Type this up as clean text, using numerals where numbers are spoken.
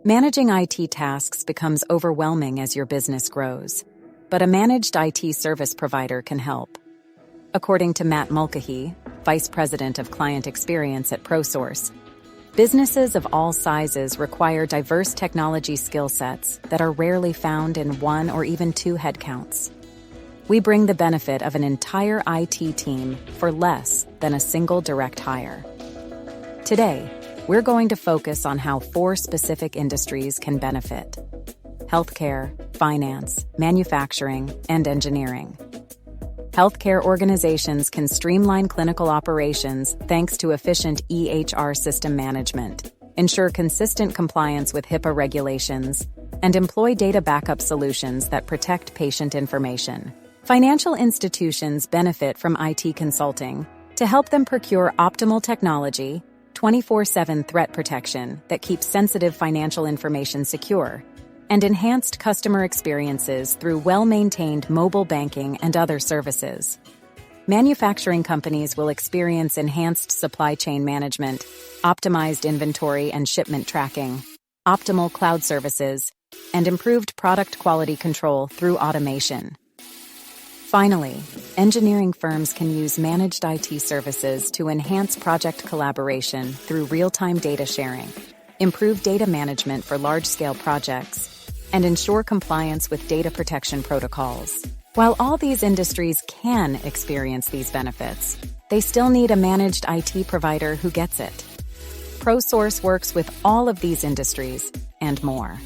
Managing IT tasks becomes overwhelming as your business grows, but a managed IT service provider can help. According to Matt Mulcahy, Vice President of Client Experience at ProSource, businesses of all sizes require diverse technology skill sets that are rarely found in one or even two headcounts. We bring the benefit of an entire IT team for less than a single direct hire. Today, we're going to focus on how 4 specific industries can benefit: healthcare, finance, manufacturing, and engineering. Healthcare organizations can streamline clinical operations thanks to efficient EHR system management, ensure consistent compliance with HIPAA regulations, and employ data backup solutions that protect patient information. Financial institutions benefit from IT consulting to help them procure optimal technology, 24/7 threat protection that keeps sensitive financial information secure, and enhanced customer experiences through well-maintained mobile banking and other services. Manufacturing companies will experience enhanced supply chain management, optimized inventory and shipment tracking, optimal cloud services, and improved product quality control through automation. Finally, engineering firms can use managed IT services to enhance project collaboration through real-time data sharing, improve data management for large-scale projects, and ensure compliance with data protection protocols. While all these industries can experience these benefits, they still need a managed IT provider who gets it. ProSource works with all of these industries and more.